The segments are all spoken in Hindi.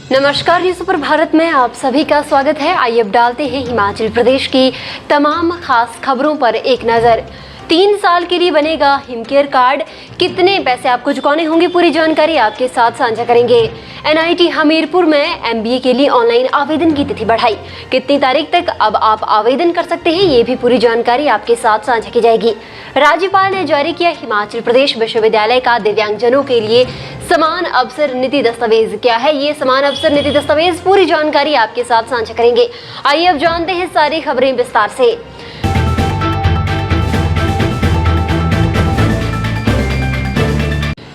नमस्कार, न्यूज़ सुपर भारत में आप सभी का स्वागत है। आइए अब डालते हैं हिमाचल प्रदेश की तमाम खास खबरों पर एक नजर। 3 साल के लिए बनेगा हिमकेयर कार्ड, कितने पैसे आपको चुकाने होंगे, पूरी जानकारी आपके साथ साझा करेंगे। एनआईटी हमीरपुर में एमबीए के लिए ऑनलाइन आवेदन की तिथि बढ़ाई, कितनी तारीख तक अब आप आवेदन कर सकते हैं, ये भी पूरी जानकारी आपके साथ साझा की जाएगी। राज्यपाल ने जारी किया हिमाचल प्रदेश विश्वविद्यालय का दिव्यांगजनों के लिए समान अवसर नीति दस्तावेज। क्या है ये समान अवसर नीति दस्तावेज, पूरी जानकारी आपके साथ साझा करेंगे। आइए अब जानते हैं सारी खबरें विस्तार से।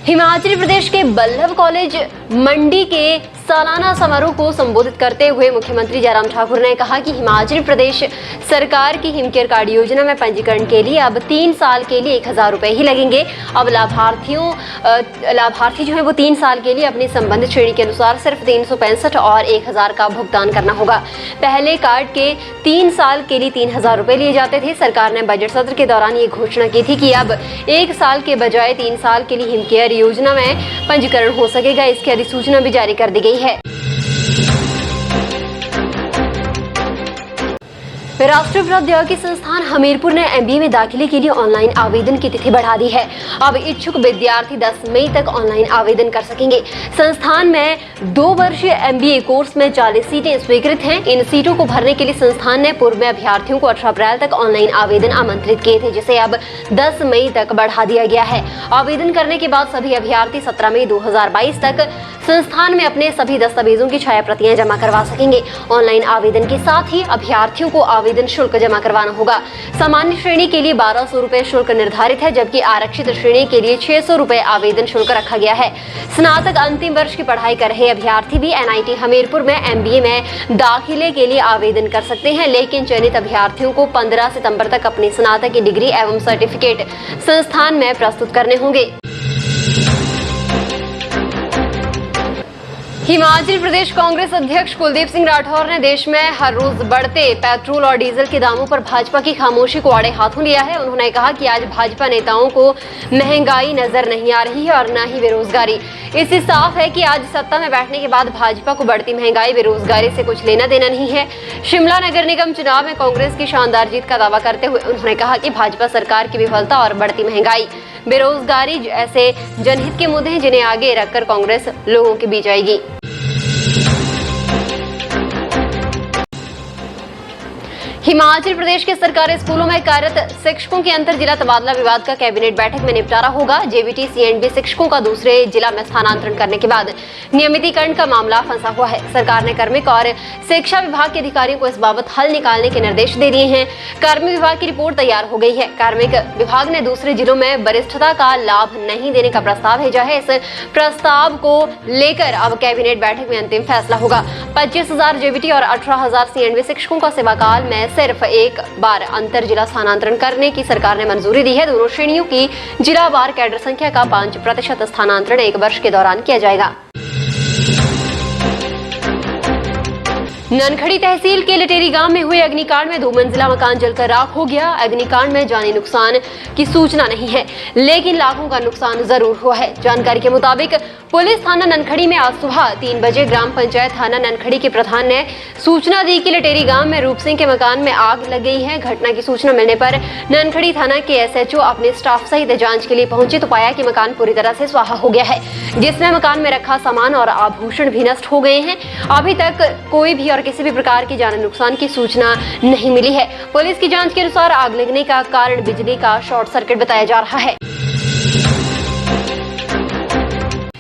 हिमाचल प्रदेश के बल्लभ कॉलेज मंडी के सालाना समारोह को संबोधित करते हुए मुख्यमंत्री जयराम ठाकुर ने कहा कि हिमाचल प्रदेश सरकार की हिमकेयर कार्ड योजना में पंजीकरण के लिए अब 3 साल के लिए 1000 रुपए ही लगेंगे। अब लाभार्थी जो है वो 3 साल के लिए अपनी संबंधित श्रेणी के अनुसार सिर्फ 365 और 1000 का भुगतान करना होगा। पहले कार्ड के 3 साल के लिए 3000 रुपए लिए जाते थे। सरकार ने बजट सत्र के दौरान ये घोषणा की थी कि अब 1 साल के बजाय 3 साल के लिए हिमकेयर योजना में पंजीकरण हो सकेगा। इसकी अधिसूचना भी जारी कर दी गई है। राष्ट्रीय प्रौद्योगिकी संस्थान हमीरपुर ने एमबीए में दाखिले के लिए ऑनलाइन आवेदन की तिथि बढ़ा दी है। अब इच्छुक विद्यार्थी 10 मई तक ऑनलाइन आवेदन कर सकेंगे। संस्थान में 2 वर्षीय एमबीए कोर्स में 40 सीटें स्वीकृत हैं। इन सीटों को भरने के लिए संस्थान ने पूर्व में अभ्यर्थियों को 18 अप्रैल तक ऑनलाइन आवेदन आमंत्रित किए थे, जिसे अब 10 मई तक बढ़ा दिया गया है। आवेदन करने के बाद सभी अभ्यर्थी 17 मई 2022 तक संस्थान में अपने सभी दस्तावेजों की छाया प्रतियां जमा करवा सकेंगे। ऑनलाइन आवेदन के साथ ही अभ्यर्थियों को आवेदन शुल्क जमा करवाना होगा। सामान्य श्रेणी के लिए 1200 रुपए शुल्क निर्धारित है, जबकि आरक्षित श्रेणी के लिए 600 रुपए आवेदन शुल्क रखा गया है। स्नातक अंतिम वर्ष की पढ़ाई कर रहे अभ्यर्थी भी एनआईटी हमीरपुर में एमबीए में दाखिले के लिए आवेदन कर सकते हैं, लेकिन चयनित अभ्यर्थियों को 15 सितंबर तक अपनी स्नातक की डिग्री एवं सर्टिफिकेट संस्थान में प्रस्तुत करने होंगे। हिमाचल प्रदेश कांग्रेस अध्यक्ष कुलदीप सिंह राठौर ने देश में हर रोज बढ़ते पेट्रोल और डीजल के दामों पर भाजपा की खामोशी को आड़े हाथों लिया है। उन्होंने कहा कि आज भाजपा नेताओं को महंगाई नजर नहीं आ रही है और न ही बेरोजगारी। इससे साफ है कि आज सत्ता में बैठने के बाद भाजपा को बढ़ती महंगाई बेरोजगारी से कुछ लेना देना नहीं है। शिमला नगर निगम चुनाव में कांग्रेस की शानदार जीत का दावा करते हुए उन्होंने कहा कि भाजपा सरकार की विफलता और बढ़ती महंगाई, बेरोजगारी ऐसे जनहित के मुद्दे हैं जिन्हें आगे रखकर कांग्रेस लोगों के बीच आएगी। हिमाचल प्रदेश के सरकारी स्कूलों में कार्यरत शिक्षकों के अंतर जिला तबादला विवाद का कैबिनेट बैठक में निपटारा होगा। जेबीटी सीएंडबी शिक्षकों का दूसरे जिला में स्थानांतरण करने के बाद नियमितीकरण का मामला फंसा हुआ है। सरकार ने कार्मिक और शिक्षा विभाग के अधिकारियों को इस बाबत हल निकालने के निर्देश दे दिए हैं। कार्मिक विभाग की रिपोर्ट तैयार हो गई है। कार्मिक विभाग ने दूसरे जिलों में वरिष्ठता का लाभ नहीं देने का प्रस्ताव भेजा है। इस प्रस्ताव को लेकर अब कैबिनेट बैठक में अंतिम फैसला होगा। 25,000 जेबीटी और 18,000 सीएंडबी शिक्षकों का सेवाकाल में सिर्फ एक बार अंतर जिला स्थानांतरण करने की सरकार ने मंजूरी दी है। दोनों श्रेणियों की जिलावार कैडर संख्या का 5% स्थानांतरण 1 वर्ष के दौरान किया जाएगा। ननखड़ी तहसील के लटेरी गांव में हुए अग्निकांड में 2 मंजिला मकान जलकर राख हो गया। अग्निकांड में जानी नुकसान की सूचना नहीं है, लेकिन लाखों का नुकसान जरूर हुआ है। जानकारी के मुताबिक पुलिस थाना ननखड़ी में आज सुबह 3 बजे ग्राम पंचायत थाना ननखड़ी के प्रधान ने सूचना दी कि लटेरी गांव में रूप सिंह के मकान में आग लग गई है। घटना की सूचना मिलने पर ननखड़ी थाना के एसएचओ अपने स्टाफ सहित जांच के लिए पहुंचे तो पाया कि मकान पूरी तरह से स्वाहा हो गया है, जिसमें मकान में रखा सामान और आभूषण भी नष्ट हो गए हैं। अभी तक कोई भी और किसी भी प्रकार की जान नुकसान की सूचना नहीं मिली है। पुलिस की जांच के अनुसार आग लगने का कारण बिजली का शॉर्ट सर्किट बताया जा रहा है।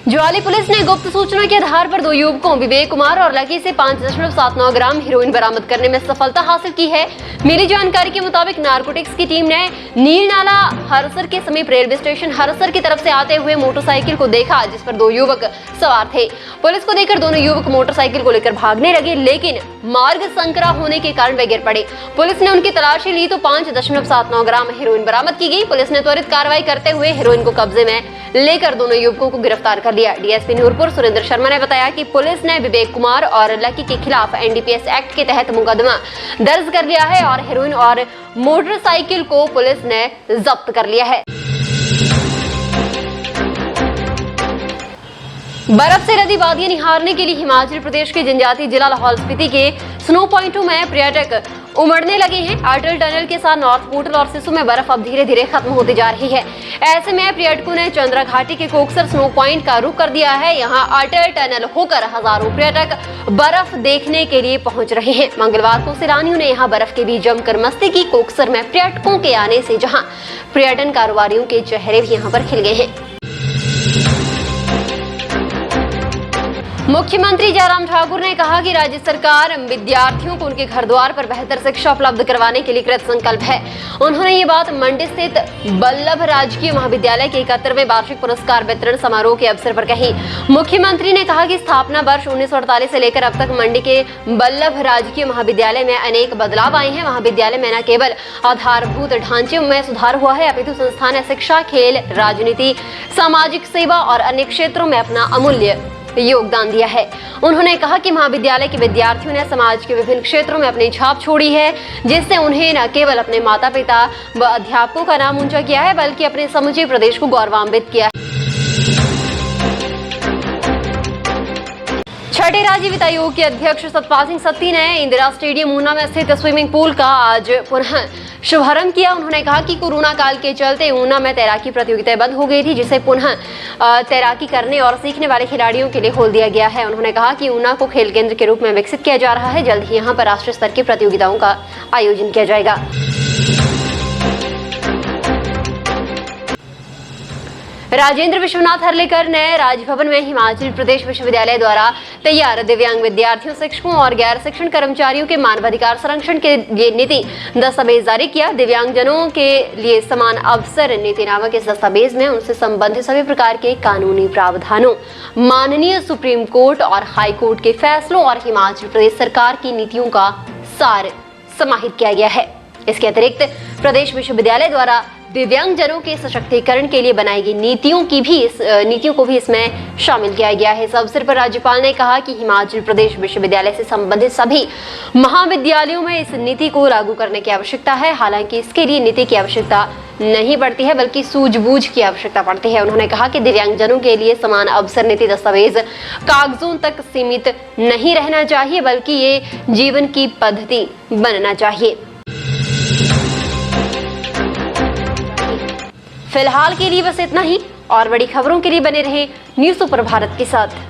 ज्वाली पुलिस ने गुप्त सूचना के आधार पर 2 युवकों विवेक कुमार और लकी से 5.79 ग्राम हेरोइन बरामद करने में सफलता हासिल की है। मिली जानकारी के मुताबिक नारकोटिक्स की टीम ने नील नाला हरसर के समीप रेलवे स्टेशन हरसर की तरफ से आते हुए मोटरसाइकिल को देखा, जिस पर 2 युवक सवार थे। पुलिस को देखकर दोनों युवक मोटरसाइकिल को लेकर भागने लगे, लेकिन मार्ग संकरा होने के कारण वे गिर पड़े। पुलिस ने उनकी तलाशी ली तो 5.79 ग्राम हेरोइन बरामद की गई। पुलिस ने त्वरित कार्रवाई करते हुए हेरोइन को कब्जे में लेकर दोनों युवकों को गिरफ्तार कर लिया। डीएसपी नूरपुर सुरेंद्र शर्मा ने बताया कि पुलिस ने विवेक कुमार और लकी के खिलाफ एनडीपीएस एक्ट के तहत मुकदमा दर्ज कर लिया है और हेरोइन और मोटरसाइकिल को पुलिस ने जब्त कर लिया है। बर्फ से लदी वादियां निहारने के लिए हिमाचल प्रदेश के जनजातीय जिला लाहौल स्पीति के स्नो पॉइंटों में पर्यटक उमड़ने लगे हैं। अटल टनल के साथ नॉर्थ पोर्टल और सिसु में बर्फ अब धीरे धीरे खत्म होती जा रही है। ऐसे में पर्यटकों ने चंद्रा घाटी के कोकसर स्नो पॉइंट का रुख कर दिया है। यहाँ अटल टनल होकर हजारों पर्यटक बर्फ देखने के लिए पहुंच रहे हैं। मंगलवार को सैलानियों ने यहाँ बर्फ के बीच जमकर मस्ती की। कोकसर में पर्यटकों के आने से जहाँ पर्यटन कारोबारियों के चेहरे भी यहाँ पर खिल गए हैं। मुख्यमंत्री जयराम ठाकुर ने कहा कि राज्य सरकार विद्यार्थियों को उनके घर द्वार पर बेहतर शिक्षा उपलब्ध करवाने के लिए कृत संकल्प है। उन्होंने ये बात मंडी स्थित बल्लभ राजकीय महाविद्यालय के 71वें वार्षिक पुरस्कार वितरण समारोह के अवसर पर कही। मुख्यमंत्री ने कहा कि स्थापना वर्ष 1948 से लेकर अब तक मंडी के बल्लभ राजकीय महाविद्यालय में अनेक बदलाव आए हैं। महाविद्यालय में न केवल आधारभूत ढांचे में सुधार हुआ है, अपितु संस्थान ने शिक्षा, खेल, राजनीति, सामाजिक सेवा और अन्य क्षेत्रों में अपना अमूल्य योगदान दिया है। उन्होंने कहा कि महाविद्यालय के विद्यार्थियों ने समाज के विभिन्न क्षेत्रों में अपनी छाप छोड़ी है, जिससे उन्हें न केवल अपने माता पिता व अध्यापकों का नाम ऊंचा किया है, बल्कि अपने समूचे प्रदेश को गौरवान्वित किया है। छठे राज्य वित्त आयोग के अध्यक्ष सतपाल सिंह सत्ती ने इंदिरा स्टेडियम ऊना में स्थित स्विमिंग पूल का आज पुनः शुभारंभ किया। उन्होंने कहा कि कोरोना काल के चलते ऊना में तैराकी प्रतियोगिताएं बंद हो गई थी, जिसे पुनः तैराकी करने और सीखने वाले खिलाड़ियों के लिए खोल दिया गया है। उन्होंने कहा कि ऊना को खेल केंद्र के रूप में विकसित किया जा रहा है। जल्द ही यहां पर राष्ट्रीय स्तर की प्रतियोगिताओं का आयोजन किया जाएगा। राजेंद्र विश्वनाथ हर्लेकर ने राजभवन में हिमाचल प्रदेश विश्वविद्यालय द्वारा तैयार दिव्यांग विद्यार्थियों, शिक्षकों और गैर शिक्षण कर्मचारियों के मानवाधिकार संरक्षण के लिए नीति दस्तावेज जारी किया। दिव्यांगजनों के लिए समान अवसर नीति नामक इस दस्तावेज में उनसे संबंधित सभी प्रकार के कानूनी प्रावधानों, माननीय सुप्रीम कोर्ट और हाई कोर्ट के फैसलों और हिमाचल प्रदेश सरकार की नीतियों का सार समाहित किया गया है। इसके अतिरिक्त प्रदेश विश्वविद्यालय द्वारा दिव्यांगजनों के सशक्तिकरण के लिए बनाई गई नीतियों को भी इसमें शामिल किया गया है। इस अवसर पर राज्यपाल ने कहा कि हिमाचल प्रदेश विश्वविद्यालय से संबंधित सभी महाविद्यालयों में इस नीति को लागू करने की आवश्यकता है। हालांकि इसके लिए नीति की आवश्यकता नहीं पड़ती है, बल्कि सूझबूझ की आवश्यकता पड़ती है। उन्होंने कहा कि दिव्यांगजनों के लिए समान अवसर नीति दस्तावेज कागजों तक सीमित नहीं रहना चाहिए, बल्कि ये जीवन की पद्धति बनना चाहिए। फिलहाल के लिए बस इतना ही। और बड़ी खबरों के लिए बने रहें न्यूज़ सुपर भारत के साथ।